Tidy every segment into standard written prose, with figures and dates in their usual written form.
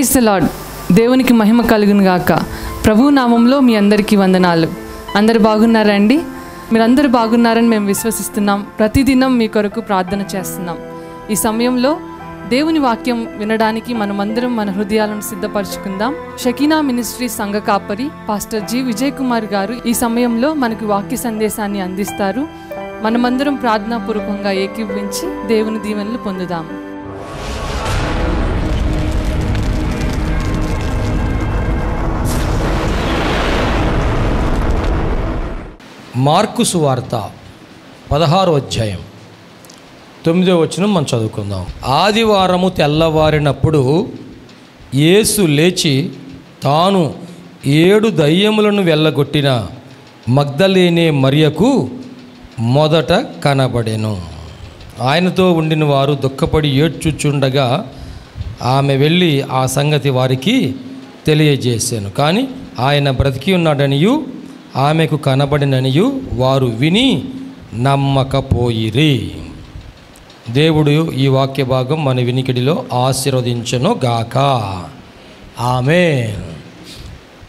Praise the lord. దేవునికి మహిమ కలుగును గాక. ప్రభు నామంలో మీ అందరికీ వందనాలు. అందరు బాగున్నారా అండి? మీరందరూ బాగున్నారని మేము విశ్వసిస్తున్నాం. ప్రతిదినం మీ కొరకు ప్రార్థన చేస్తున్నాం. ఈ సమయంలో దేవుని వాక్యం వినడానికి మనమందరం మన హృదయాలను సిద్ధపరచుకుందాం. షకీనా మినిస్ట్రీ సంఘ కాపరి పాస్టర్ జి విజయ్ కుమార్ గారు ఈ సమయంలో మనకు వాక్య సందేశాన్ని అందిస్తారు. మనమందరం ప్రార్థనాపూర్వకంగా ఏకీభవించి దేవుని దీవెనలు పొందుదాం. మార్కు సువార్త 16వ అధ్యాయం 9వ వచనం మనం చదువుకుందాం. ఆదివారము తెల్లవారినప్పుడు యేసు లేచి తాను 7 దయ్యములను వెళ్ళగొట్టిన మగ్దలేనే మరియకు మొదట కనబడెను. ఆయనతో ఉండిన వారు దుఃఖపడి ఏడ్చుచుండగా ఆమె వెళ్ళి ఆ సంగతి వారికి తెలియజేశాను. కానీ ఆయన బ్రతికి ఉన్నాడనియు ఆమెకు కనబడిననియు వారు విని నమ్మకపోయిరి. దేవుడు ఈ వాక్య భాగం మన వినికిడిలో ఆశీర్వదించును గాక. ఆమేన్.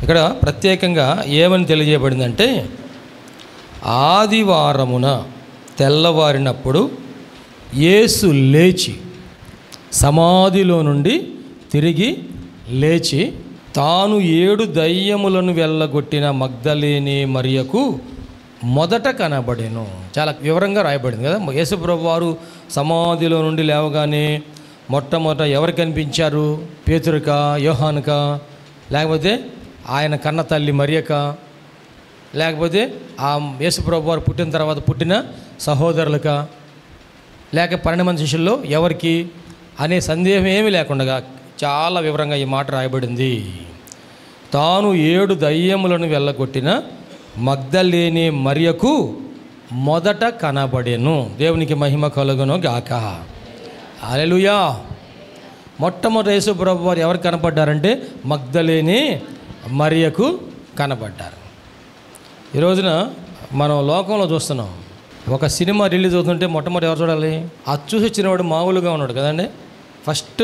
ఇక్కడ ప్రత్యేకంగా ఏమని తెలియజేయబడిందంటే, ఆదివారమున తెల్లవారినప్పుడు యేసు లేచి సమాధిలో నుండి తిరిగి లేచి తాను 7 దయ్యములను వెళ్ళగొట్టిన మగ్దలేనే మరియకు మొదట కనబడెను. చాలా వివరంగా రాయబడింది కదా. యేసుప్రభు వారు సమాధిలో నుండి లేవగానే మొట్టమొదట ఎవరు కనిపించారు? పేతురుకా, యోహానుకా, లేకపోతే ఆయన కన్న తల్లి మరియక, లేకపోతే ఆ యేసుప్రభు వారు పుట్టిన తర్వాత పుట్టిన సహోదరులకా, లేక 12 మంది శిష్యుల్లో ఎవరికి అనే సందేహం ఏమీ లేకుండా చాలా వివరంగా ఈ మాట రాయబడింది. తాను 7 దయ్యములను వెళ్ళగొట్టిన మగ్దలేనే మరియకు మొదట కనబడెను. దేవునికి మహిమ కలుగును గాక. హల్లెలూయా. మొట్టమొదటి యేసు ప్రభు వారు ఎవరు కనపడ్డారంటే మగ్దలేనే మరియకు కనబడ్డారు. ఈ రోజున మనం లోకంలో చూస్తున్నాం, ఒక సినిమా రిలీజ్ అవుతుంటే మొట్టమొదటి ఎవరు చూడాలి? అది చూసి వచ్చినవాడు మామూలుగా ఉన్నాడు కదండి. ఫస్ట్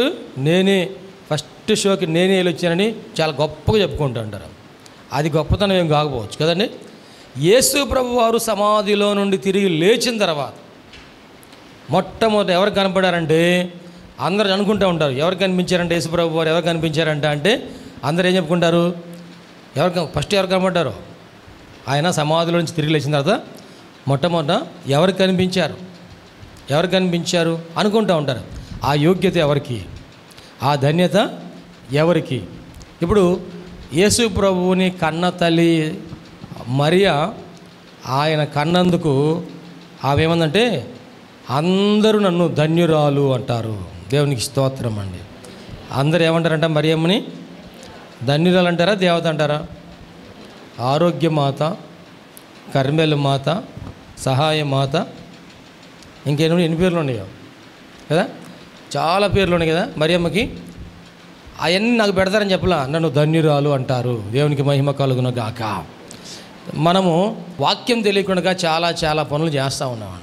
షోకి నేనే వెళ్ళొచ్చానని చాలా గొప్పగా చెప్పుకుంటూ ఉంటారు. అది గొప్పతనం ఏం కాకపోవచ్చు కదండి. యేసు ప్రభు వారు సమాధిలో నుండి తిరిగి లేచిన తర్వాత మొట్టమొదటి ఎవరు కనపడారంటే, అందరూ అనుకుంటూ ఉంటారు ఎవరు కనిపించారంటే యేసు ప్రభు వారు ఎవరు కనిపించారంట అంటే అందరూ ఏం చెప్పుకుంటారు? ఫస్ట్ ఎవరు కనపడ్డారు? ఆయన సమాధిలో నుంచి తిరిగి లేచిన తర్వాత మొట్టమొదట ఎవరు కనిపించారు అనుకుంటూ ఉంటారు. ఆ యోగ్యత ఎవరికి? ఆ ధన్యత ఎవరికి? ఇప్పుడు యేసు ప్రభువుని కన్న తల్లి మరియా ఆయన కన్నందుకు ఆమె ఏమందంటే, అందరూ నన్ను ధన్యురాలు అంటారు. దేవునికి స్తోత్రం అండి. అందరూ ఏమంటారంట? మరియమ్మని ధన్యురాలు అంటారా, దేవత అంటారా? ఆరోగ్యమాత, కర్మెలు మాత, సహాయ మాత, ఎన్ని పేర్లు ఉన్నాయో కదా, చాలా పేర్లు ఉన్నాయి కదా మరియమ్మకి. అవన్నీ నాకు పెడతారని చెప్పలా, నన్ను ధన్యురాలు అంటారు. దేవునికి మహిమ కలుగును గాక. మనము వాక్యం తెలియకుండా చాలా పనులు చేస్తూ ఉన్నాం.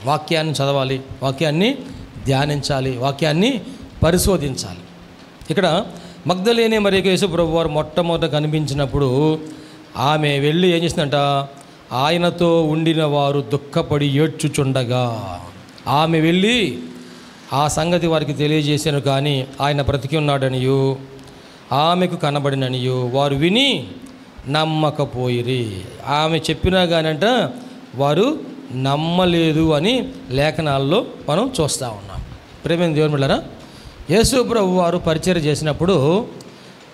వాక్యాన్ని చదవాలి, వాక్యాన్ని ధ్యానించాలి, వాక్యాన్ని పరిశోధించాలి. ఇక్కడ మగ్దలేనే మరియకు యేసు ప్రభు వారు మొట్టమొదట కనిపించినప్పుడు ఆమె వెళ్ళి ఏం చేసిందంట? ఆయనతో ఉండిన వారు దుఃఖపడి ఏడ్చుచుండగా ఆమె వెళ్ళి ఆ సంగతి వారికి తెలియజేశాను. కానీ ఆయన బ్రతికి ఉన్నాడనియు ఆమెకు కనబడిననియు వారు విని నమ్మకపోయిరి. ఆమె చెప్పినా కానంట వారు నమ్మలేదు అని లేఖనాల్లో మనం చూస్తూ ఉన్నాం. ప్రేమైన దేవుని బిడ్డలారా, యేసు ప్రభు వారు పరిచయం చేసినప్పుడు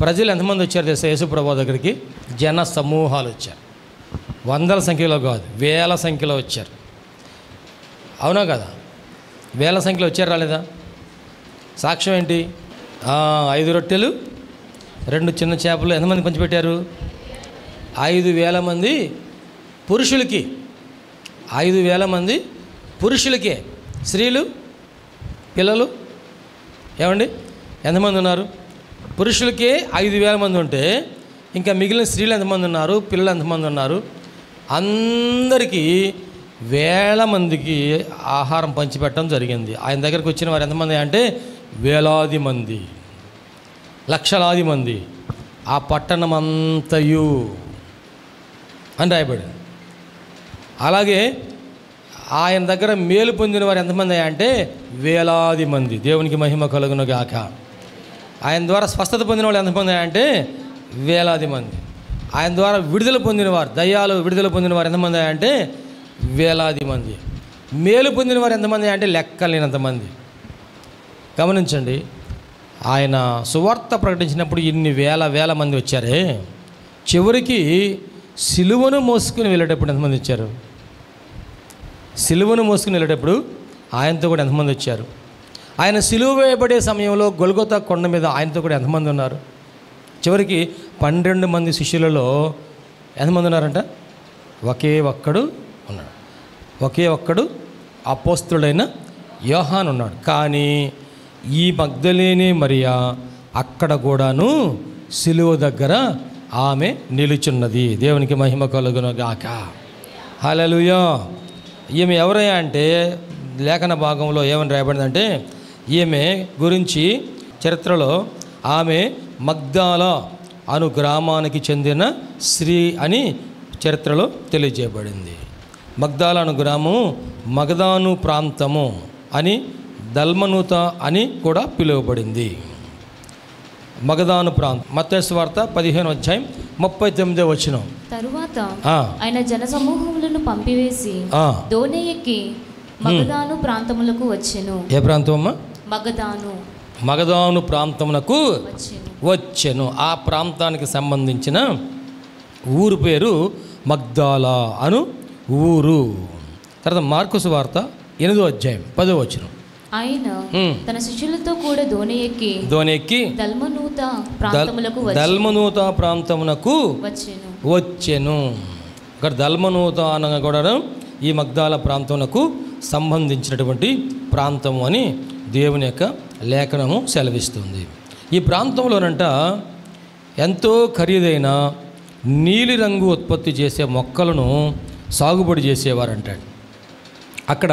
ప్రజలు ఎంతమంది వచ్చారు తెలుసా? యేసు ప్రభు దగ్గరికి జన సమూహాలు వచ్చారు. వందల సంఖ్యలో కాదు, వేల సంఖ్యలో వచ్చారు. అవునా కదా? వేల సంఖ్యలో వచ్చారు, రాలేదా? సాక్ష్యం ఏంటి? 5 రొట్టెలు 2 చిన్న చేపలు ఎంతమంది పంచిపెట్టారు? 5,000 మంది పురుషులకి. 5,000 మంది పురుషులకే. స్త్రీలు పిల్లలు ఏమండి ఎంతమంది ఉన్నారు? పురుషులకే 5,000 మంది ఉంటే ఇంకా మిగిలిన స్త్రీలు ఎంతమంది ఉన్నారు, పిల్లలు ఎంతమంది ఉన్నారు? అందరికీ వేల మందికి ఆహారం పంచిపెట్టడం జరిగింది. ఆయన దగ్గరికి వచ్చిన వారు ఎంతమంది అంటే వేలాది మంది. లక్షలాది మంది, ఆ పట్టణమంతయు అని రాయబడింది. అలాగే ఆయన దగ్గర మేలు పొందిన వారు ఎంతమంది అంటే వేలాది మంది. దేవునికి మహిమ కలుగును గాక. ఆయన ద్వారా స్వస్థత పొందిన వాళ్ళు ఎంతమంది అంటే వేలాది మంది. ఆయన ద్వారా విడుదల పొందినవారు, దయ్యాలు విడుదల పొందినవారు ఎంతమంది అంటే వేలాది మంది. మేలు పొందిన వారు ఎంతమంది అంటే లెక్కలేనంతమంది. గమనించండి, ఆయన సువార్త ప్రకటించినప్పుడు ఇన్ని వేల మంది వచ్చారే, చివరికి సిలువను మోసుకుని వెళ్ళేటప్పుడు ఎంతమంది వచ్చారు? సిలువను మోసుకుని వెళ్ళేటప్పుడు ఆయనతో కూడా ఎంతమంది వచ్చారు? ఆయన సిలువ వేయబడే సమయంలో గొల్గొతా కొండ మీద ఆయనతో కూడా ఎంతమంది ఉన్నారు? చివరికి 12 మంది శిష్యులలో ఎంతమంది ఉన్నారంట? ఒకే ఒక్కడు ఉన్నాడు. ఒకే ఒక్కడు అపోస్తలుడైన యోహాను ఉన్నాడు. కానీ ఈ మగ్దలేనే మరియా అక్కడ కూడాను సిలువ దగ్గర ఆమె నిలుచున్నది. దేవునికి మహిమ కలుగును గాక. హల్లెలూయా. ఈమె ఎవరయ్యా అంటే లేఖన భాగంలో ఏమని రాయబడిందంటే ఈమె గురించి చరిత్రలో ఆమె మగ్దాల అను గ్రామానికి చెందిన స్త్రీ అని చరిత్రలో తెలియజేయబడింది. మగ్దాల అను గ్రామము మగదాను ప్రాంతము అని దల్మనూత అని కూడా పిలువబడింది. మగదాను ప్రాంతం. మత్తయి సువార్త 15:39 తరువాత ఆయన జనసమూహములను పంపివేసి దోణి ఎక్కి మగదాను ప్రాంతములకు వచ్చెను. ఏ ప్రాంతం అమ్మా? మగదాను ప్రాంతమునకు వచ్చెను. ఆ ప్రాంతానికి సంబంధించిన ఊరు పేరు మగ్దాలా అను ఊరు. తర్వాత మార్కు సువార్త 8:10 ఆయన తన శిష్యులతో కూడా దోణి ఎక్కి దల్మనూత ప్రాంతమునకు వచ్చెను. ఇక్కడ దల్మనూత అనగా కూడా ఈ మగ్దాల ప్రాంతమునకు సంబంధించినటువంటి ప్రాంతము అని దేవుని యొక్క లేఖనము సెలవిస్తుంది. ఈ ప్రాంతంలోనంట ఎంతో ఖరీదైన నీలిరంగు ఉత్పత్తి చేసే మొక్కలను సాగుబడి చేసేవారంట. అక్కడ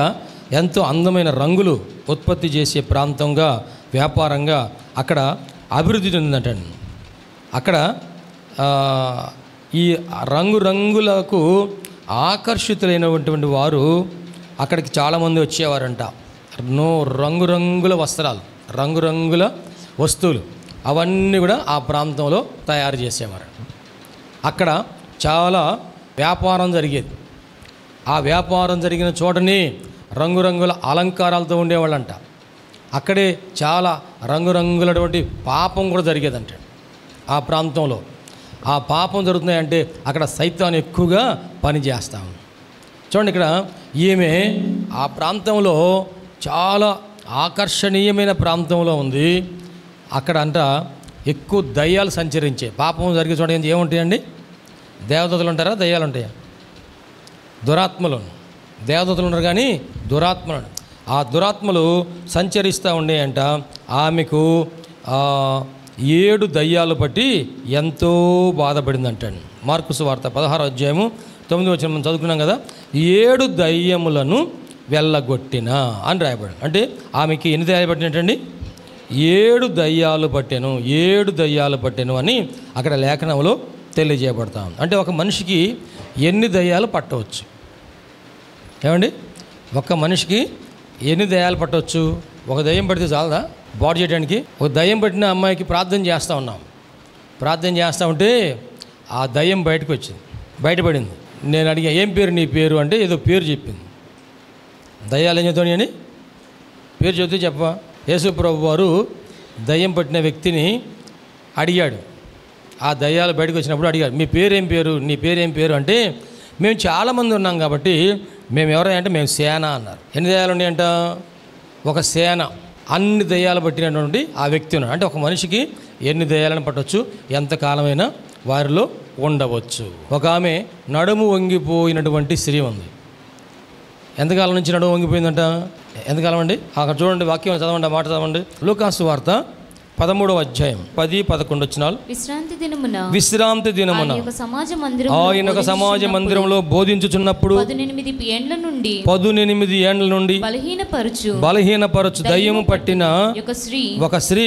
ఎంతో అందమైన రంగులు ఉత్పత్తి చేసే ప్రాంతంగా, వ్యాపారంగా అక్కడ అభివృద్ధి చెందిందంట. అక్కడ ఈ రంగులకు ఆకర్షితులైనటువంటి వారు అక్కడికి చాలామంది వచ్చేవారంట. రంగురంగుల వస్త్రాలు, రంగురంగుల వస్తువులు అవన్నీ కూడా ఆ ప్రాంతంలో తయారు చేసేవారు. అక్కడ చాలా వ్యాపారం జరిగేది. ఆ వ్యాపారం జరిగిన చోటని రంగురంగుల అలంకారాలతో ఉండేవాళ్ళంట. అక్కడే చాలా రంగురంగులటువంటి పాపం కూడా జరిగేదంట ఆ ప్రాంతంలో. ఆ పాపం జరుగుతున్నాయంటే అక్కడ సైతాను ఎక్కువగా పనిచేస్తాం. చూడండి, ఇక్కడ ఈమె ఆ ప్రాంతంలో చాలా ఆకర్షణీయమైన ప్రాంతంలో ఉంది. అక్కడ అంట ఎక్కువ దయ్యాలు సంచరించే, పాపం జరిగే చోట ఏముంటాయండి? దేవదూతలు ఉంటారా, దయ్యాలు ఉంటాయా? దురాత్మలు. దేవదూతలు ఉండరు కానీ దురాత్మలు. ఆ దురాత్మలు సంచరిస్తూ ఉండేయంట. ఆమెకు 7 దయ్యాలు పట్టి ఎంతో బాధపడిందంటండి. మార్కు సువార్త 16:9 మనం చదువుకున్నాం కదా. 7 దయ్యములను వెళ్ళగొట్టిన అని రాయబడింది. అంటే ఆమెకి ఎన్ని దయ్యాలు పట్టినట్టండి? 7 దయ్యాలు పట్టాను, 7 దయ్యాలు పట్టాను అని అక్కడ లేఖనంలో తెలియజేయబడతాం. అంటే ఒక మనిషికి ఎన్ని దయ్యాలు పట్టవచ్చు? ఏమండి, ఒక మనిషికి ఎన్ని దయ్యాలు పట్టవచ్చు? ఒక దయ్యం పడితే చాలదా బాడీ చేయడానికి? ఒక దయ్యం పట్టిన అమ్మాయికి ప్రార్థన చేస్తూ ఉన్నాం. ప్రార్థన చేస్తూ ఉంటే ఆ దయ్యం బయటపడింది. నేను అడిగా, ఏం పేరు నీ పేరు అంటే ఏదో పేరు చెప్పింది. దయ్యాలు ఏం చెప్తాను అని పేరు చెప్తే చెప్పా. యేసు ప్రభు వారు దయ్యం పట్టిన వ్యక్తిని అడిగాడు. ఆ దయ్యాలు బయటకు వచ్చినప్పుడు అడిగాడు, మీ పేరేం పేరు, నీ పేరేం పేరు అంటే, మేము చాలామంది ఉన్నాం కాబట్టి మేము ఎవరంటే మేము సేన అన్నారు. ఎన్ని దయ్యాలు ఉన్నాయంట? ఒక సేన. అన్ని దయ్యాలు పట్టినటువంటి ఆ వ్యక్తి ఉన్నాడు. అంటే ఒక మనిషికి ఎన్ని దయ్యాలను పట్టవచ్చు, ఎంతకాలమైనా వారిలో ఉండవచ్చు. ఒక ఆమె నడుము వంగిపోయినటువంటి స్త్రీ ఉంది. ఎంతకాలం నుంచి నడుము వంగిపోయిందంట? ఎంతకాలం అండి? అక్కడ చూడండి, వాక్యం చదవండి, మాట చదవండి. లూకాసు వార్త 13వ అధ్యాయం 10-11 వచనాలు. విశ్రాంతి దినమున ఆయన ఒక సమాజ మందిరంలో బోధించుచున్నప్పుడు 18 ఏండ్ల నుండి బలహీనపరచు దయ్యము పట్టిన ఒక స్త్రీ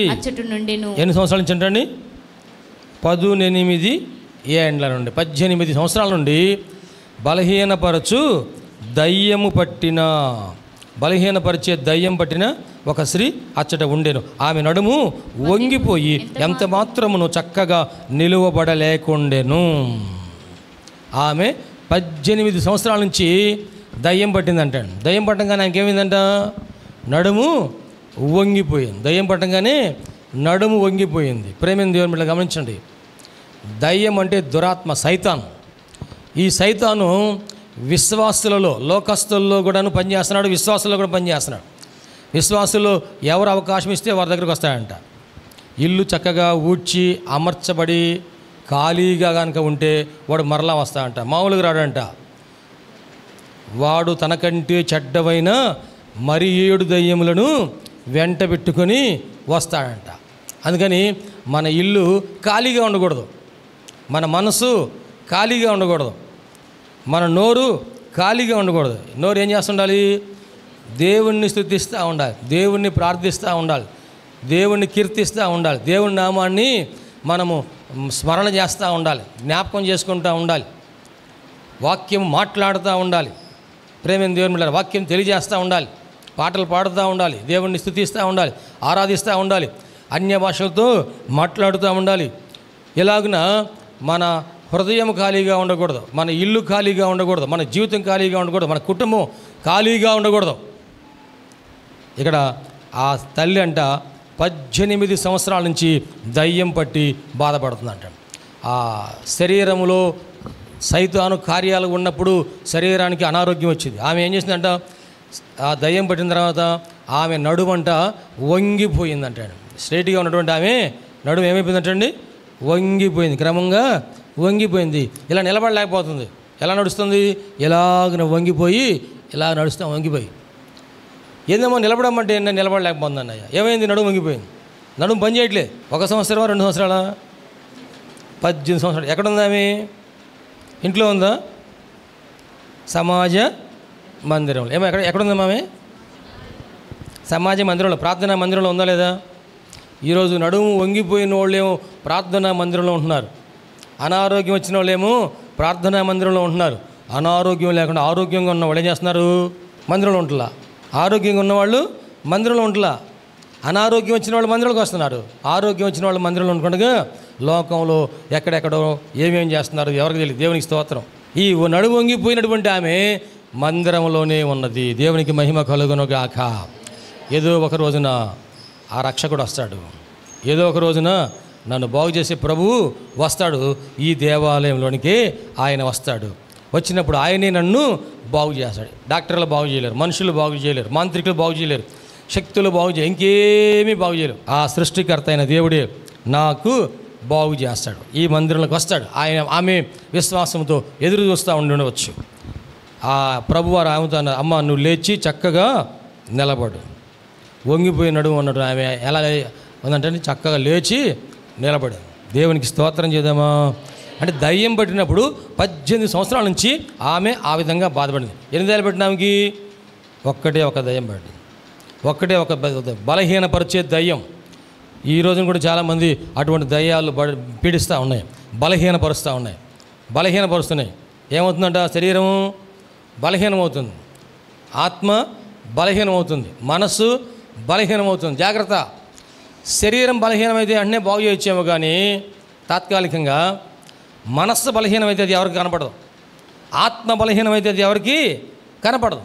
ఎన్ని సంవత్సరాల నుంచి అంటండి? 18 ఏండ్ల నుండి 18 సంవత్సరాల నుండి బలహీనపరచు దయ్యము పట్టిన బలహీనపరిచే దయ్యం పట్టిన ఒక స్త్రీ అచ్చట ఉండెను. ఆమె నడుము వంగిపోయి ఎంత మాత్రమును చక్కగా నిలువబడలేకుండెను. ఆమె 18 సంవత్సరాల నుంచి దయ్యం పట్టిందంటాడు. దయ్యం పట్టంగానే ఆయనకి ఏమైందంట? నడుము వంగిపోయింది. దయ్యం పట్టంగానే నడుము వంగిపోయింది. ప్రేమ దేవుని బిడ్డలు గమనించండి. దయ్యం అంటే దురాత్మ, సైతాన్. ఈ సైతాను విశ్వాసులలో, లోకస్తుల్లో కూడాను పనిచేస్తున్నాడు, విశ్వాసుల్లో కూడా పనిచేస్తున్నాడు. విశ్వాసులు ఎవరు అవకాశం ఇస్తే వారి దగ్గరికి వస్తాయంట. ఇల్లు చక్కగా ఊడ్చి అమర్చబడి ఖాళీగా కనుక ఉంటే వాడు మరలా వస్తాడంట. మామూలుగా రాడంట. వాడు తనకంటే చెడ్డవైన మరి 7 దయ్యములను వెంట పెట్టుకొని వస్తాడంట. అందుకని మన ఇల్లు ఖాళీగా ఉండకూడదు, మన మనసు ఖాళీగా ఉండకూడదు, మన నోరు ఖాళీగా ఉండకూడదు. నోరు ఏం చేస్తుండాలి? దేవుణ్ణి స్తుతిస్తూ ఉండాలి, దేవుణ్ణి ప్రార్థిస్తూ ఉండాలి, దేవుణ్ణి కీర్తిస్తూ ఉండాలి, దేవుని నామాన్ని మనము స్మరణ చేస్తూ ఉండాలి, జ్ఞాపకం చేసుకుంటూ ఉండాలి, వాక్యం మాట్లాడుతూ ఉండాలి. ప్రేమ దేవుని బిడ్డలారా, వాక్యం తెలియజేస్తూ ఉండాలి, పాటలు పాడుతూ ఉండాలి, దేవుణ్ణి స్తుతిస్తూ ఉండాలి, ఆరాధిస్తూ ఉండాలి, అన్య భాషలతో మాట్లాడుతూ ఉండాలి. ఇలాగున మన హృదయం ఖాళీగా ఉండకూడదు, మన ఇల్లు ఖాళీగా ఉండకూడదు, మన జీవితం ఖాళీగా ఉండకూడదు, మన కుటుంబం ఖాళీగా ఉండకూడదు. ఇక్కడ ఆ తల్లి అంట 18 సంవత్సరాల నుంచి దయ్యం పట్టి బాధపడుతుందంట. ఆ శరీరంలో సైతాను కార్యాలు ఉన్నప్పుడు శరీరానికి అనారోగ్యం వచ్చింది. ఆమె ఏం చేసిందంట? ఆ దయ్యం పట్టిన తర్వాత ఆమె నడుమంట వంగిపోయిందంట. స్ట్రైట్గా ఉన్నటువంటి ఆమె నడుము ఏమైపోయిందంటండి? వంగిపోయింది, క్రమంగా వంగిపోయింది. ఇలా నిలబడలేకపోతుంది. ఎలా నడుస్తుంది? ఇలాగ వంగిపోయి ఇలా నడుస్తాం, వంగిపోయి. ఏందేమో నిలబడమంటే నేను నిలబడలేకపోతుంది అన్నయ్య. ఏమైంది? నడుము వంగిపోయింది. నడుము పని చేయట్లేదు. 1 సంవత్సరమా 2 సంవత్సరాలా? 18 సంవత్సరాలు. ఎక్కడుంది ఆమె? ఇంట్లో ఉందా? సమాజ మందిరంలో. ఏమో ఎక్కడుందమ్మా ఆమె? సమాజ మందిరంలో, ప్రార్థనా మందిరంలో ఉందా లేదా? ఈరోజు నడుము వంగిపోయిన వాళ్ళేమో ప్రార్థనా మందిరంలో ఉంటున్నారు, అనారోగ్యం వచ్చిన వాళ్ళేమో ప్రార్థనా మందిరంలో ఉంటున్నారు. అనారోగ్యం లేకుండా ఆరోగ్యంగా ఉన్న వాళ్ళు ఏం చేస్తున్నారు? మందిరంలో ఉంటులా. ఆరోగ్యంగా ఉన్నవాళ్ళు మందిరంలో ఉంటులా. అనారోగ్యం వచ్చిన వాళ్ళు మందిరంలోకి వస్తున్నారు. ఆరోగ్యం వచ్చిన వాళ్ళు మందిరంలో ఉండకుండా లోకంలో ఎక్కడెక్కడో ఏమేం చేస్తున్నారు ఎవరికి తెలియదు. దేవునికి స్తోత్రం. ఈ నడుము వంగిపోయినటువంటి ఆమె మందిరంలోనే ఉన్నది. దేవునికి మహిమ కలుగునుగాక. ఏదో ఒక రోజున ఆ రక్షకుడు వస్తాడు, ఏదో ఒక రోజున నన్ను బాగు చేసే ప్రభువు వస్తాడు. ఈ దేవాలయంలోనికి ఆయన వస్తాడు. వచ్చినప్పుడు ఆయనే నన్ను బాగు చేస్తాడు. డాక్టర్లు బాగు చేయలేరు, మనుషులు బాగు చేయలేరు, మాంత్రికులు బాగు చేయలేరు, శక్తులు బాగు చేయలేరు, ఇంకేమీ బాగు చేయలేరు. ఆ సృష్టికర్త అయిన దేవుడే నాకు బాగు చేస్తాడు. ఈ మందిరంలోకి వస్తాడు. ఆమె విశ్వాసంతో ఎదురు చూస్తూ ఉండవచ్చు. ఆ ప్రభువారు ఆమెతో అన్నారు, అమ్మ నువ్వు లేచి చక్కగా నిలబడు. వంగిపోయి నడుము అన్నట్టు ఆమె ఎలా ఉందంటే చక్కగా లేచి నిలబడు. దేవునికి స్తోత్రం చేద్దామా. అంటే దయ్యం పట్టినప్పుడు 18 సంవత్సరాల నుంచి ఆమె ఆ విధంగా బాధపడింది. ఎన్ని దయ్యాలు పట్టిన ఆమెకి? ఒక్కటే ఒక దయ్యం పట్టింది. ఒక్కటే ఒక బలహీనపరిచే దయ్యం. ఈ రోజున కూడా చాలామంది అటువంటి దయ్యాలు పీడిస్తూ ఉన్నాయి, బలహీనపరుస్తూ ఉన్నాయి, బలహీనపరుస్తున్నాయి. ఏమవుతుందంట? శరీరము బలహీనమవుతుంది, ఆత్మ బలహీనమవుతుంది, మనస్సు బలహీనమవుతుంది. జాగ్రత్త. శరీరం బలహీనమైతే వెంటనే బాగు చేయొచ్చేమో కానీ తాత్కాలికంగా. మనస్సు బలహీనమైతే అది ఎవరికి కనపడదు. ఆత్మ బలహీనమైతే అది ఎవరికి కనపడదు.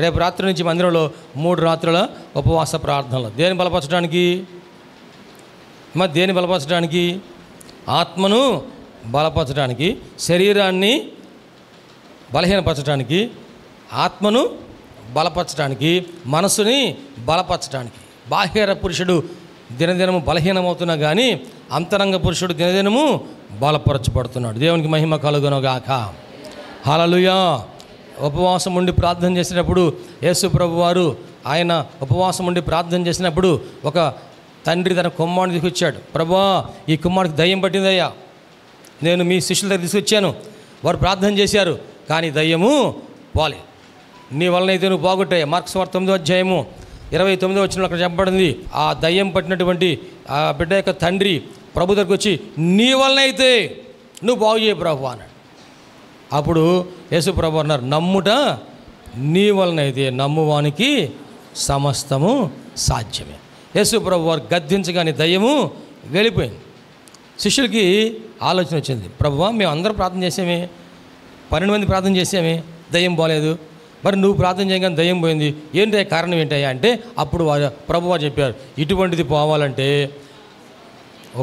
రేపు రాత్రి నుంచి మందిరంలో 3 రాత్రుల ఉపవాస ప్రార్థనలు. దేని బలపరచడానికి? దేని బలపరచడానికి? ఆత్మను బలపరచడానికి, శరీరాన్ని బలహీనపరచడానికి, ఆత్మను బలపరచడానికి, మనసుని బలపరచడానికి. బాహ్య పురుషుడు దినదినము బలహీనమవుతున్నా కానీ అంతరంగ పురుషుడు దినదినము బలపరచబడుతున్నాడు. దేవునికి మహిమ కలుగునుగాక. హల్లెలూయా. ఉపవాసం ఉండి ప్రార్థన చేసినప్పుడు యేసు ప్రభువారు ఆయన ఉపవాసం ఉండి ప్రార్థన చేసినప్పుడు ఒక తండ్రి తన కుమారుని తీసుకొచ్చాడు. ప్రభువా, ఈ కుమారుడికి దయ్యం పట్టిందయ్యా, నేను మీ శిష్యుల దగ్గర తీసుకొచ్చాను, వారు ప్రార్థన చేశారు, కానీ దయ్యము పోలే. నీ వలన అయితే నువ్వు బాగుంటాయి. మార్క్స్ వార్త 9వ అధ్యాయము 29వ వచనంలో అక్కడ చెప్పబడింది. ఆ దయ్యం పట్టినటువంటి ఆ బిడ్డ యొక్క తండ్రి ప్రభు దగ్గరికి వచ్చి, నీ వలన అయితే నువ్వు బాగు చేయ ప్రభు అన్నాడు. అప్పుడు యేసు ప్రభు అన్నారు, నమ్ముట నీ వలన అయితే నమ్మువానికి సమస్తము సాధ్యమే. యేసు ప్రభు వారు గద్దించగానే దయ్యము వెళ్ళిపోయింది. శిష్యులకి ఆలోచన వచ్చింది, ప్రభువా, మేము అందరం ప్రార్థన చేసామే, 12 మంది ప్రార్థన చేసామే, దయ్యం పోలేదు, మరి నువ్వు ప్రార్థన చేయగానే దయ్యం పోయింది, ఏంటి కారణం ఏంటయ్యా అంటే, అప్పుడు ప్రభువారు చెప్పారు, ఇటువంటిది పోవాలంటే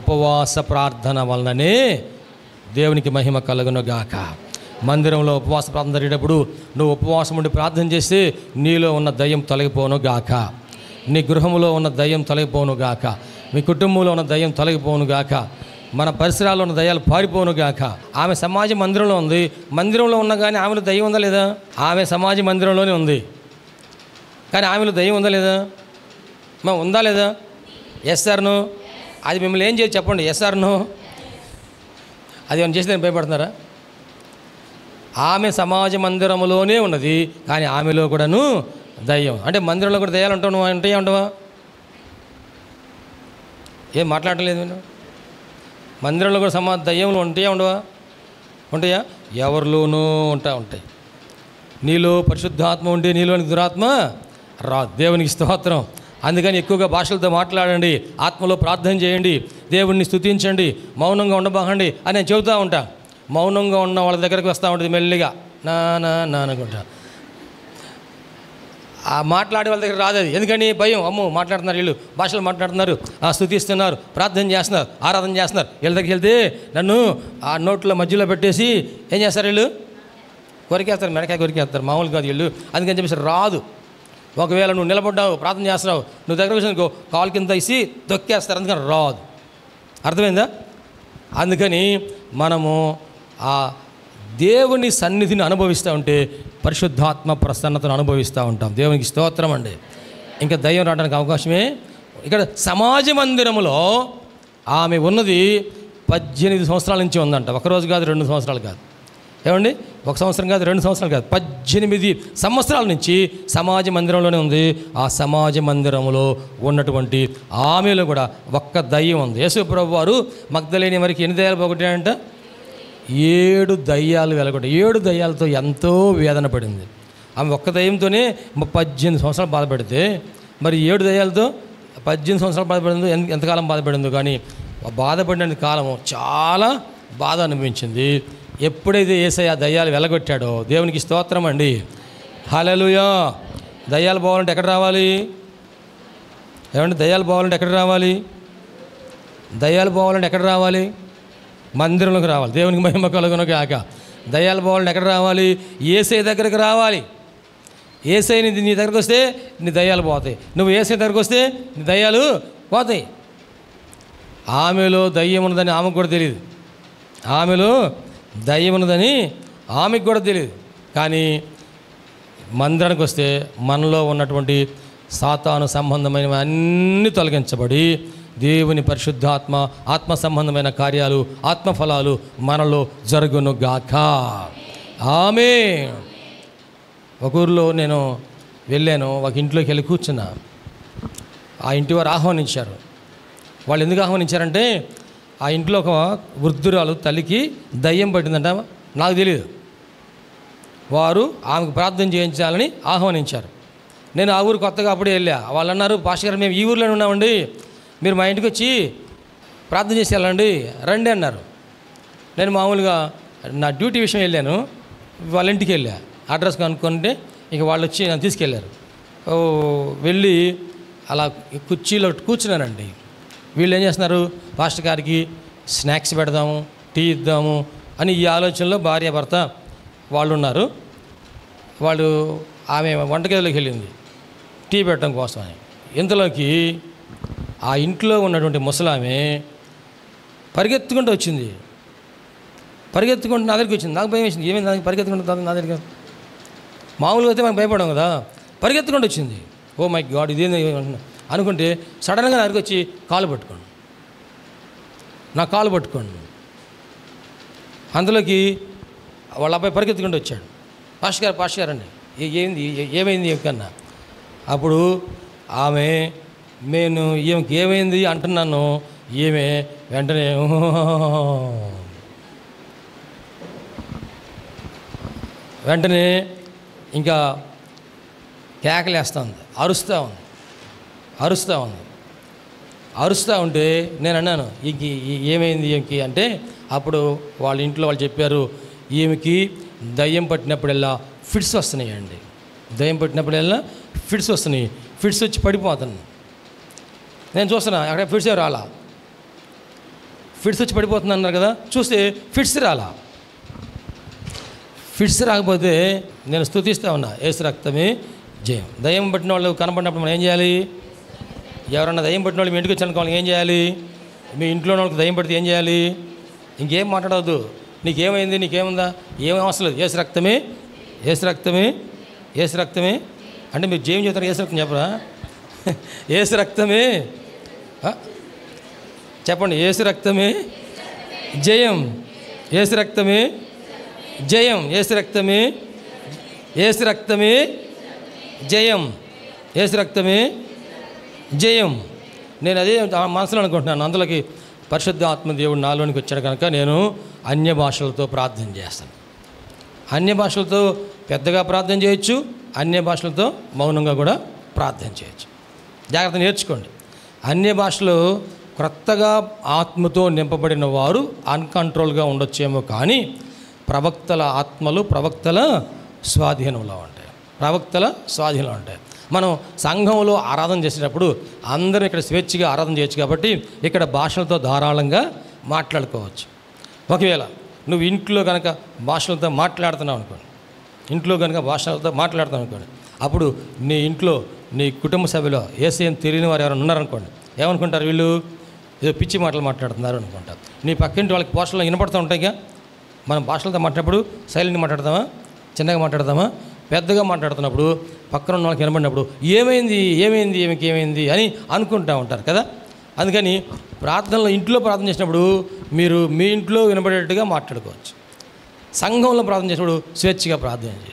ఉపవాస ప్రార్థన వలననే దేవునికి మహిమ కలుగును గాక. మందిరంలో ఉపవాస ప్రార్థన జరిగేటప్పుడు నువ్వు ఉపవాసం ఉండి ప్రార్థన చేస్తే నీలో ఉన్న దయ్యం తొలగిపోను గాక, నీ గృహంలో ఉన్న దయ్యం తొలగిపోను గాక, మీ కుటుంబంలో ఉన్న దయ్యం తొలగిపోను గాక, మన పరిసరాల్లో ఉన్న దయ్యాలు పారిపోను గాక. ఆమె సమాజ మందిరంలో ఉంది, మందిరంలో ఉన్నా కానీ ఆమెలో దయ్యం ఉందా లేదా? ఆమె సమాజ మందిరంలోనే ఉంది, కానీ ఆమెలో దయ్యం ఉందా లేదా? ఉందా లేదా? Yes sir no. అది మిమ్మల్ని ఏం చేసి చెప్పండి, ఎస్ సార్ నో. అది ఏమైనా చేసి నేను భయపడుతున్నారా? ఆమె సమాజ మందిరంలోనే ఉన్నది, కానీ ఆమెలో కూడాను దయ్యం. అంటే మందిరంలో కూడా దయ్యాలు ఉంటావు, నువ్వు ఉంటాయా ఉండవా? ఏం మాట్లాడలేదు నేను. మందిరంలో కూడా దయ్యంలో ఉంటాయా ఉండవా? ఉంటాయా? ఎవరిలోనూ ఉంటాయి. నీలో పరిశుద్ధాత్మ ఉంటే నీలోని దురాత్మ రాదు. దేవునికి స్తోత్రం. అందుకని ఎక్కువగా భాషలతో మాట్లాడండి, ఆత్మలో ప్రార్థన చేయండి, దేవుణ్ణి స్తుతించండి, మౌనంగా ఉండబాకండి అని నేను చెబుతూ ఉంటా. మౌనంగా ఉన్న వాళ్ళ దగ్గరికి వస్తూ ఉంటుంది మెల్లిగా, నా అనుకుంటా. ఆ మాట్లాడే వాళ్ళ దగ్గర రాదు అది. ఎందుకని? భయం. అమ్మో, మాట్లాడుతున్నారు వీళ్ళు, భాషలు మాట్లాడుతున్నారు, స్తుతిస్తున్నారు, ప్రార్థన చేస్తున్నారు, ఆరాధన చేస్తున్నారు. వీళ్ళ దగ్గరికి వెళ్తే నన్ను ఆ నోట్లో మధ్యలో పెట్టేసి ఏం చేస్తారు వీళ్ళు? కొరికేస్తారు, మెడకాయ కొరికేస్తారు. మామూలు కాదు వీళ్ళు. అందుకని చెప్పేసి రాదు. ఒకవేళ నువ్వు నిలబడ్డావు, ప్రార్థన చేస్తున్నావు, నువ్వు దగ్గర వచ్చి కాలు కింద వేసి తొక్కేస్తారు. అందుకని రాదు. అర్థమైందా? అందుకని మనము ఆ దేవుని సన్నిధిని అనుభవిస్తూ ఉంటే పరిశుద్ధాత్మ ప్రసన్నతను అనుభవిస్తూ ఉంటాం. దేవునికి స్తోత్రం అండి. ఇంకా దయ్యం రావడానికి అవకాశమే. ఇక్కడ సమాజ మందిరములో ఆమె ఉన్నది 18 సంవత్సరాల నుంచి ఉందంట. ఒకరోజు కాదు, 2 సంవత్సరాలు కాదు. ఏమండి? 1 సంవత్సరం కాదు, 2 సంవత్సరాలు కాదు, 18 సంవత్సరాల నుంచి సమాజ మందిరంలోనే ఉంది. ఆ సమాజ మందిరంలో ఉన్నటువంటి ఆమెలో కూడా ఒక్క దయ్యం ఉంది. యేసు ప్రభు వారు మగ్దలేని వారికి ఎన్ని దయ్యాలు పోగొట్టాడంట? 7 దయ్యాలు వెలగొట్టాయి. 7 దయ్యాలతో ఎంతో వేదన పడింది ఆమె. ఒక్క దయ్యంతోనే 18 సంవత్సరాలు బాధపడితే మరి 7 దయ్యాలతో 18 సంవత్సరాలు బాధపడిందో, ఎంతకాలం బాధపడిందో. కానీ బాధపడిన కాలము చాలా బాధ అనిపించింది. ఎప్పుడైతే యేసయ్య దయ్యాలు వెలగొట్టాడో, దేవునికి స్తోత్రం అండి, హల్లెలూయా. దయ్యాలు పోవాలంటే ఎక్కడ రావాలి? ఏమంటే దయ్యాలు పోవాలంటే ఎక్కడ రావాలి? దయ్యాలు పోవాలంటే ఎక్కడ రావాలి? మందిరంలోకి రావాలి. దేవునికి మహిమ కలుగును గాక. దయ్యాలు పోవాలంటే ఎక్కడ రావాలి? యేసయ్య దగ్గరికి రావాలి. యేసయ్య నీ దగ్గరికి వస్తే నీ దయ్యాలు పోతాయి. నువ్వు యేసయ్య దగ్గరికి వస్తే నీ దయ్యాలు పోతాయి. ఆమెలో దయ్యం ఉన్నదని ఆమెకు కూడా తెలియదు. ఆమెలో దయ్యం ఉన్నదని ఆమెకు కూడా తెలియదు. కానీ మందిరానికి వస్తే మనలో ఉన్నటువంటి సాతాను సంబంధమైనవి అన్నీ తొలగించబడి దేవుని పరిశుద్ధాత్మ, ఆత్మ సంబంధమైన కార్యాలు, ఆత్మఫలాలు మనలో జరుగును గాక. ఆమేన్. ఒక ఊరిలో నేను వెళ్ళాను. ఒక ఇంట్లోకి వెళ్ళి కూర్చున్నా. ఆ ఇంటి వారు ఆహ్వానించారు. వాళ్ళు ఎందుకు ఆహ్వానించారంటే, ఆ ఇంట్లో ఒక వృద్ధురాలు తల్లికి దయ్యం పట్టిందంట. నాకు తెలియదు. వారు ఆమెకు ప్రార్థన చేయించాలని ఆహ్వానించారు. నేను ఆ ఊరు కొత్తగా అప్పుడే వెళ్ళా. వాళ్ళు అన్నారు, పాస్టర్ గారు మేము ఈ ఊరిలోనే ఉన్నామండి, మీరు మా ఇంటికి వచ్చి ప్రార్థన చేసి వెళ్ళండి, రండి అన్నారు. నేను మామూలుగా నా డ్యూటీ విషయం వెళ్ళాను. వాళ్ళ ఇంటికి వెళ్ళా, అడ్రస్ కనుక్కుంటే ఇక వాళ్ళు వచ్చి నన్ను తీసుకెళ్ళారు. వెళ్ళి అలా కుర్చీలో కూర్చున్నానండి. వీళ్ళు ఏం చేస్తున్నారు, పాస్టర్ గారికి స్నాక్స్ పెడదాము, టీ ఇద్దాము అని ఈ ఆలోచనలో భార్య భర్త వాళ్ళు ఉన్నారు. వాళ్ళు ఆమె వంటగదిలోకి వెళ్ళింది టీ పెట్టడం కోసం అని. ఇంతలోకి ఆ ఇంట్లో ఉన్నటువంటి ముసలామె పరిగెత్తుకుంటూ వచ్చింది. పరిగెత్తుకుంటూ నా దగ్గరికి వచ్చింది. నాకు భయం వేసింది. ఏమైంది దానికి పరిగెత్తుకుంటూ నా దగ్గరికి? మామూలుగా అయితే మనకు భయపడాం కదా. పరిగెత్తుకుంటూ వచ్చింది. ఓ మై గాడ్, ఇదేంది అనుకుంటే సడన్గా నా దగ్గరికి వచ్చి కాలు పట్టుకోండి, నా కాలు పట్టుకోండి. అందులోకి వాళ్ళ అబ్బాయి పరిగెత్తుకుంటూ వచ్చాడు. పాస్టర్ గారు అండి, ఏమైంది కన్నా. అప్పుడు ఆమె నేను ఈమెకి ఏమైంది అంటున్నాను. ఈమె వెంటనే ఇంకా కేకలేస్తూ ఉంది, అరుస్తూ ఉంటే నేను అన్నాను, ఇంక ఏమైంది ఇంకి అంటే అప్పుడు వాళ్ళ ఇంట్లో వాళ్ళు చెప్పారు, ఈమెకి దయ్యం పట్టినప్పుడల్లా ఫిట్స్ వస్తున్నాయండి. దయ్యం పట్టినప్పుడల్లా ఫిట్స్ వస్తున్నాయి. ఫిట్స్ వచ్చి పడిపోతాను. నేను చూస్తున్నా అక్కడ ఫిట్స్ రాలా. ఫిట్స్ వచ్చి పడిపోతుంది అన్నారు కదా, చూస్తే ఫిట్స్ రాలా. ఫిట్స్ రాకపోతే నేను స్తుతిస్తూ ఉన్నా, యేసు రక్తమే జయం. దయ్యం పట్టిన వాళ్ళు కనపడినప్పుడు మనం ఏం చేయాలి? ఎవరన్నా దయ్యం పట్టిన వాళ్ళు మీ ఇంటికి వచ్చాను వాళ్ళకి ఏం చేయాలి? మీ ఇంట్లో వాళ్ళకి దయ్యం పడితే ఏం చేయాలి? ఇంకేం మాట్లాడవద్దు. నీకేమైంది, నీకేముందా, ఏమీ అవసరం లేదు. యేసు రక్తమే, యేసు రక్తమే, యేసు రక్తమే అంటే మీరు జయం చెప్తారు, యేసు రక్తం చెప్పరా? యేసు రక్తమే చెప్పండి. యేసు రక్తమే జయం, యేసు రక్తమే జయం, యేసు రక్తమే, యేసు రక్తమే జయం, యేసు రక్తమే జయం. నేను అదే మనసులో అనుకుంటున్నాను. అందులోకి పరిశుద్ధ ఆత్మదేవుడు నాలోనికి వచ్చాడు కనుక నేను అన్య భాషలతో ప్రార్థన చేస్తాను. అన్య భాషలతో పెద్దగా ప్రార్థన చేయొచ్చు, అన్య భాషలతో మౌనంగా కూడా ప్రార్థన చేయొచ్చు. జాగ్రత్త నేర్చుకోండి. అన్య భాషలు క్రొత్తగా ఆత్మతో నింపబడిన వారు అన్కంట్రోల్గా ఉండొచ్చేమో, కానీ ప్రవక్తల ఆత్మలు ప్రవక్తల స్వాధీనంలో ఉంటాయి. ప్రవక్తల స్వాధీనంలో ఉంటాయి. మనం సంఘంలో ఆరాధన చేసేటప్పుడు అందరం ఇక్కడ స్వేచ్ఛగా ఆరాధన చేయొచ్చు కాబట్టి ఇక్కడ భాషలతో ధారాళంగా మాట్లాడుకోవచ్చు. ఒకవేళ నువ్వు ఇంట్లో కనుక భాషలతో మాట్లాడుతున్నావు అనుకోండి, అప్పుడు నీ ఇంట్లో నీ కుటుంబ సభ్యులో యేసయ్యను తెలియని వారు ఎవరైనా ఉన్నారనుకోండి, ఏమనుకుంటారు? వీళ్ళు ఏదో పిచ్చి మాటలు మాట్లాడుతున్నారు అనుకుంటారు. నీ పక్కింటి వాళ్ళకి భాషలు వినపడుతూ ఉంటాయిగా. మనం భాషలతో మాట్లాడినప్పుడు సైలెంట్గా మాట్లాడతామా, చిన్నగా మాట్లాడతామా? పెద్దగా మాట్లాడుతున్నప్పుడు పక్కన ఉన్న వాళ్ళకి వినబడినప్పుడు ఏమైంది అని అనుకుంటూ ఉంటారు కదా. అందుకని ప్రార్థనలో ఇంట్లో ప్రార్థన చేసినప్పుడు మీరు మీ ఇంట్లో వినబడేట్టుగా మాట్లాడుకోవచ్చు. సంఘంలో ప్రార్థన చేసినప్పుడు స్వేచ్ఛగా ప్రార్థన చేయండి.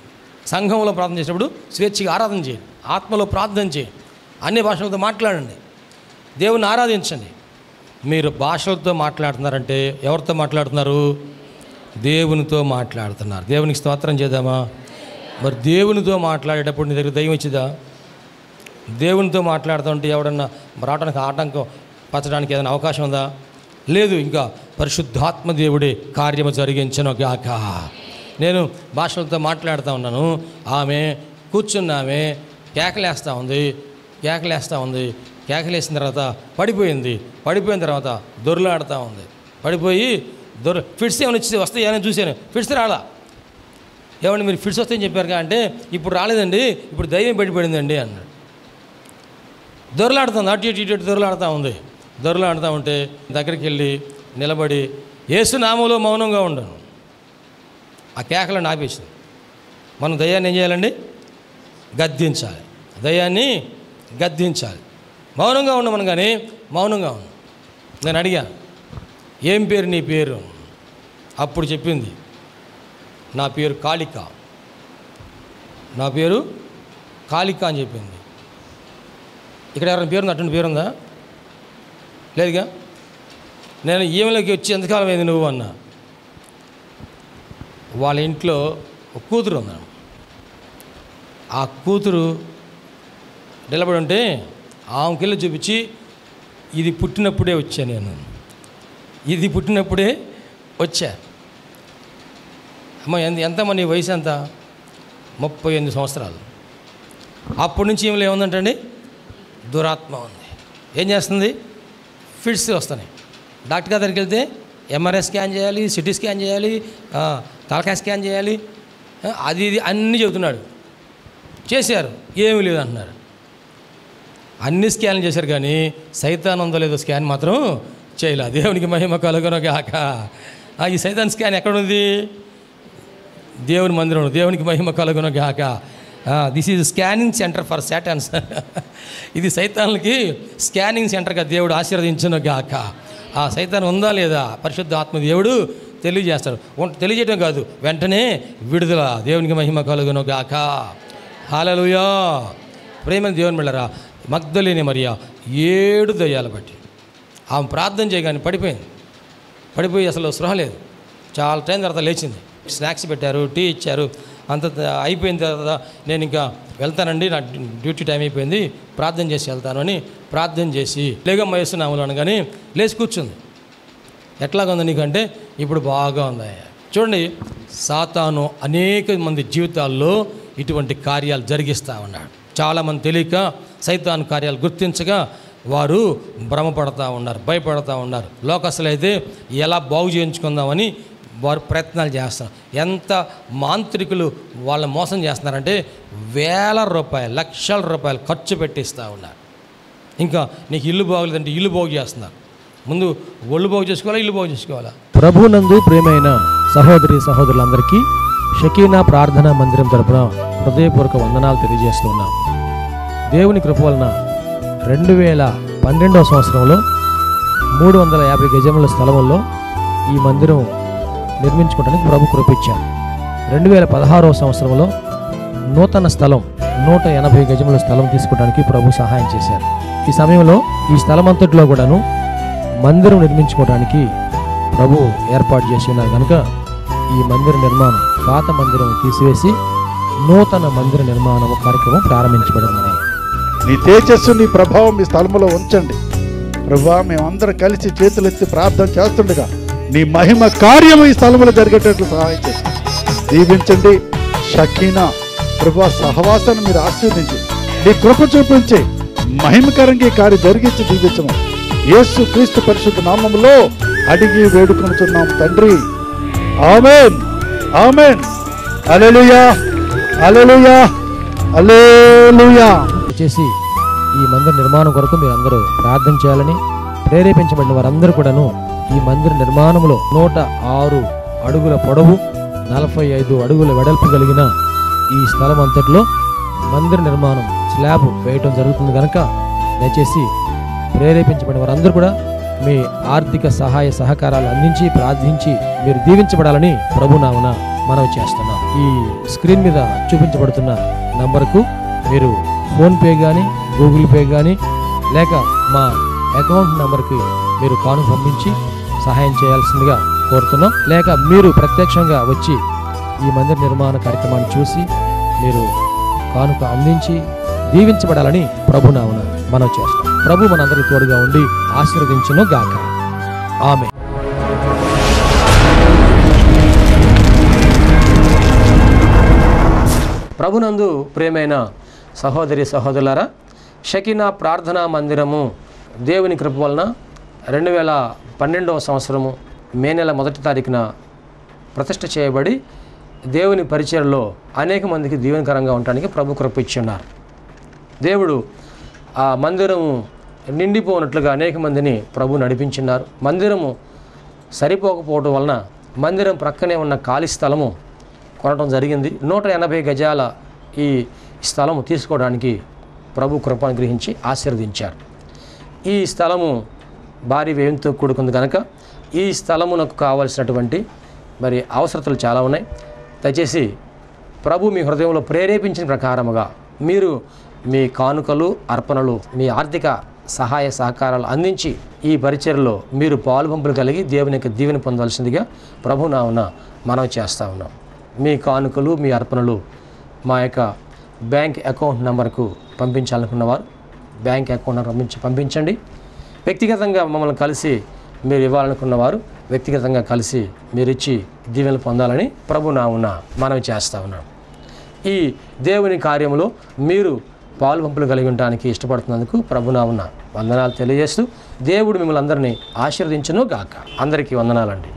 సంఘంలో ప్రార్థన చేసినప్పుడు స్వేచ్ఛగా ఆరాధన చేయండి. ఆత్మలో ప్రార్థన చేయండి. అన్ని భాషలతో మాట్లాడండి. దేవుని ఆరాధించండి. మీరు భాషలతో మాట్లాడుతున్నారంటే ఎవరితో మాట్లాడుతున్నారు? దేవునితో మాట్లాడుతున్నారు. దేవునికి స్తోత్రం చేద్దామా? మరి దేవునితో మాట్లాడేటప్పుడు నీ దగ్గర దయ్యం వచ్చిందా? దేవునితో మాట్లాడుతుంటే ఎవడన్నా రావడానికి ఆటంకం పరచడానికి ఏదైనా అవకాశం ఉందా? లేదు. ఇంకా పరిశుద్ధాత్మ దేవుడే కార్యము జరిగించను గాక. నేను భాషలతో మాట్లాడుతూ ఉన్నాను. ఆమె కూర్చున్నామే కేకలేస్తూ ఉంది. కేకలేసిన తర్వాత పడిపోయిన తర్వాత దొర్లాడుతూ ఉంది. పడిపోయి ఫిట్స్ ఏమైనా వస్తాయి అని చూశాను. ఫిట్స్ రాలా. ఏమంటే మీరు ఫిట్స్ వస్తాయని చెప్పారుగా అంటే ఇప్పుడు రాలేదండి, ఇప్పుడు దయ్యం బయటపడిందండి అన్నాడు. దొరలాడుతుంది, అటు ఇటు దొరలాడుతూ ఉంటే దగ్గరికి వెళ్ళి నిలబడి యేసు నామములో మౌనంగా ఉండను. ఆ కేకలను ఆపేసింది. మనం దయ్యాన్ని ఏం చేయాలండి? గద్దించాలి. దయ్యాన్ని గద్దించాలి. మౌనంగా ఉండమని కానీ మౌనంగా ఉన్నాను. నేను అడిగాను, ఏం పేరు నీ పేరు? అప్పుడు చెప్పింది, నా పేరు కాళిక అని చెప్పింది. ఇక్కడ ఎవరైనా పేరుందా? అటువంటి పేరుందా? లేదుగా. నేను ఈమెలోకి వచ్చి ఎంతకాలం అయింది నువ్వు అన్నా. వాళ్ళ ఇంట్లో ఒక కూతురు ఉందన్న. ఆ కూతురు నిలబడి ఉంటే ఆమెకెళ్ళి చూపించి ఇది పుట్టినప్పుడే వచ్చా అమ్మ. ఎంతమ్మా నీ వయసు ఎంత? 38 సంవత్సరాలు. అప్పటి నుంచి ఏమిలో ఏముందంటండి? దురాత్మ ఉంది. ఏం చేస్తుంది? ఫిట్స్ వస్తున్నాయి. డాక్టర్ గారి దగ్గరికి వెళ్తే ఎంఆర్ఐ స్కాన్ చేయాలి, సిటీ స్కాన్ చేయాలి, తలకాయ స్కాన్ చేయాలి, అది ఇది అన్నీ చెబుతున్నాడు. చేశారు, ఏమీ లేదు అంటున్నారు. అన్ని స్కాన్లు చేశారు కానీ సైతాన్ ఉందో లేదో స్కాన్ మాత్రం చేయలేదు. దేవునికి మహిమ కలుగును గాక. ఈ సైతాన్ స్కాన్ ఎక్కడుంది? దేవుని మందిరంలో. దేవునికి మహిమ కలుగును గాక. This is scanning centre for Satans. ఇది సైతాన్లకి స్కానింగ్ సెంటర్గా దేవుడు ఆశీర్వదించును గాక. ఆ సైతాన్ ఉందా లేదా పరిశుద్ధ ఆత్మ దేవుడు తెలియజేస్తాడు. తెలియజేయడం కాదు, వెంటనే విడుదల. దేవునికి మహిమ కలుగును గాక. హల్లెలూయా. ప్రేమ దేవుని బిడ్డలారా, మగ్దలేని మరియా 7 దయ్యాలు బట్టి ఆమె ప్రార్థన చేయగానే పడిపోయి అసలు స్పృహ లేదు. చాలా టైం తర్వాత లేచింది. స్నాక్స్ పెట్టారు, టీ ఇచ్చారు. అంత అయిపోయిన తర్వాత నేను ఇంకా వెళ్తానండి, నా డ్యూటీ టైం అయిపోయింది, ప్రార్థన చేసి వెళ్తాను అని ప్రార్థన చేసి లేగమ్మ వేస్తున్నాము అనగానే లేచి కూర్చుంది. ఎట్లాగా ఉంది నీకంటే ఇప్పుడు బాగా ఉంది. చూడండి, సాతాను అనేక మంది జీవితాల్లో ఇటువంటి కార్యాలు జరిగిస్తూ ఉన్నాడు. చాలామంది తెలియక సైతాను కార్యాలు గుర్తించగా వారు భ్రమపడతా ఉన్నారు, భయపడతా ఉన్నారు. లోకస్తులు అయితే ఎలా బాగు చేయించుకుందామని వారు ప్రయత్నాలు చేస్తారు. ఎంత మాంత్రికులు వాళ్ళని మోసం చేస్తున్నారంటే వేల రూపాయలు, లక్షల రూపాయలు ఖర్చు పెట్టిస్తూ ఉన్నారు. ఇంకా నీకు ఇల్లు బాగలేదంటే ఇల్లు బాగు చేస్తున్నారు. ముందు ఒళ్ళు బాగు చేసుకోవాలా, ఇల్లు బాగు చేసుకోవాలా? ప్రభునందు ప్రియమైన సహోదరి సహోదరులందరికీ షకీనా ప్రార్థనా మందిరం తరపున హృదయపూర్వక వందనాలు తెలియజేస్తున్నాం. దేవుని కృప వలన 2012వ సంవత్సరంలో 350 గజముల స్థలంలో ఈ మందిరం నిర్మించుకోవడానికి ప్రభు కృపించారు. 2016వ సంవత్సరంలో నూతన స్థలం 180 గజముల స్థలం తీసుకోవడానికి ప్రభు సహాయం చేశారు. ఈ సమయంలో ఈ స్థలం అంతటిలో కూడాను మందిరం నిర్మించుకోవడానికి ప్రభు ఏర్పాటు చేసి ఉన్నారు కనుక ఈ మందిర నిర్మాణం, పాత మందిరం తీసివేసి నూతన మందిర నిర్మాణం కార్యక్రమం ప్రారంభించబడింది. నీ తేజస్సు, నీ ప్రభావం మీ స్థలంలో ఉంచండి ప్రభువా. మేమందరం కలిసి చేతులెత్తి ప్రార్థన చేస్తుండగా నీ మహిమ కార్యం ఈ స్థలంలో జరిగేటట్లు సహాయం చేసి దీవించండి. షకీనా ప్రభువా సహవాసాన్ని మీరు ఆశీర్వదించి నీ కృప చూపించి మహిమకరంగా ఈ కార్యం జరిగించి దీవించము. యేసు క్రీస్తు పరిశుద్ధ నామములో అడిగి వేడుకొనుచున్నాం తండ్రి. ఆమేన్, ఆమేన్. హల్లెలూయా, హల్లెలూయా, హల్లెలూయా. చేసి ఈ మందిర నిర్మాణం కొరకు మీరు అందరూ ప్రార్థన చేయాలని ప్రేరేపించబడిన వారందరూ కూడాను ఈ మందిర నిర్మాణంలో 106 అడుగుల పొడవు, 45 అడుగుల వెడల్పు కలిగిన ఈ స్థలం అంతట్లో మందిర నిర్మాణం స్లాబ్ వేయటం జరుగుతుంది కనుక దయచేసి ప్రేరేపించబడిన వారందరూ కూడా మీ ఆర్థిక సహాయ సహకారాలు అందించి ప్రార్థించి మీరు దీవించబడాలని ప్రభునామమున మనవి చేస్తున్నాం. ఈ స్క్రీన్ మీద చూపించబడుతున్న నంబర్కు మీరు ఫోన్పే కానీ, గూగుల్ పే కానీ, లేక మా అకౌంట్ నెంబర్కి మీరు కానుక పంపించి సహాయం చేయాల్సిందిగా కోరుతున్నాం. లేక మీరు ప్రత్యక్షంగా వచ్చి ఈ మందిర నిర్మాణ కార్యక్రమాన్ని చూసి మీరు కానుక అందించి దీవించబడాలని ప్రభునామమున మనవి చేస్తాం. ప్రభు మనందరికీ తోడుగా ఉండి ఆశీర్వదించును గాక. ఆమేన్. ప్రభునందు ప్రియమైన సహోదరి సహోదరులారా, షకీనా ప్రార్థనా మందిరము దేవుని కృప వలన 2012వ సంవత్సరము మే నెల 1వ తారీఖున ప్రతిష్ఠ చేయబడి దేవుని పరిచర్యలో అనేక మందికి దీవెనకరంగా ఉండడానికి ప్రభు కృప ఇచ్చున్నారు. దేవుడు ఆ మందిరము నిండిపోనట్లుగా అనేక మందిని ప్రభు నడిపించున్నారు. మందిరము సరిపోకపోవడం వలన మందిరం ప్రక్కనే ఉన్న ఖాళీ స్థలము కొనడం జరిగింది. 180 గజాల ఈ స్థలము తీసుకోవడానికి ప్రభు కృపను గ్రహించి ఆశీర్వదించారు. ఈ స్థలము భారీ వ్యయంతో కూడుకుంది కనుక ఈ స్థలమునకు కావలసినటువంటి మరి అవసరతలు చాలా ఉన్నాయి. దయచేసి ప్రభు మీ హృదయంలో ప్రేరేపించిన ప్రకారముగా మీరు మీ కానుకలు, అర్పణలు, మీ ఆర్థిక సహాయ సహకారాలు అందించి ఈ పరిచర్యలో మీరు పాలుపంపులు కలిగి దేవుని యొక్క దీవెన పొందవలసిందిగా ప్రభునామమున మనవి చేస్తూ ఉన్నాం. మీ కానుకలు, మీ అర్పణలు మా యొక్క బ్యాంక్ అకౌంట్ నెంబర్కు పంపించాలనుకున్నవారు బ్యాంక్ అకౌంట్ నెంబర్ పంపించండి. వ్యక్తిగతంగా మమ్మల్ని కలిసి మీరు ఇవ్వాలనుకున్నవారు వ్యక్తిగతంగా కలిసి మీరు ఇచ్చి దీవెనలు పొందాలని ప్రభునామమున మనవి చేస్తూ ఉన్నాం. ఈ దేవుని కార్యములో మీరు పాలుపంపులు కలిగి ఉండడానికి ఇష్టపడుతున్నందుకు ప్రభునామమున వందనాలు తెలియజేస్తూ దేవుడు మిమ్మల్ని అందరినీ ఆశీర్వదించును గాక. అందరికీ వందనాలండి.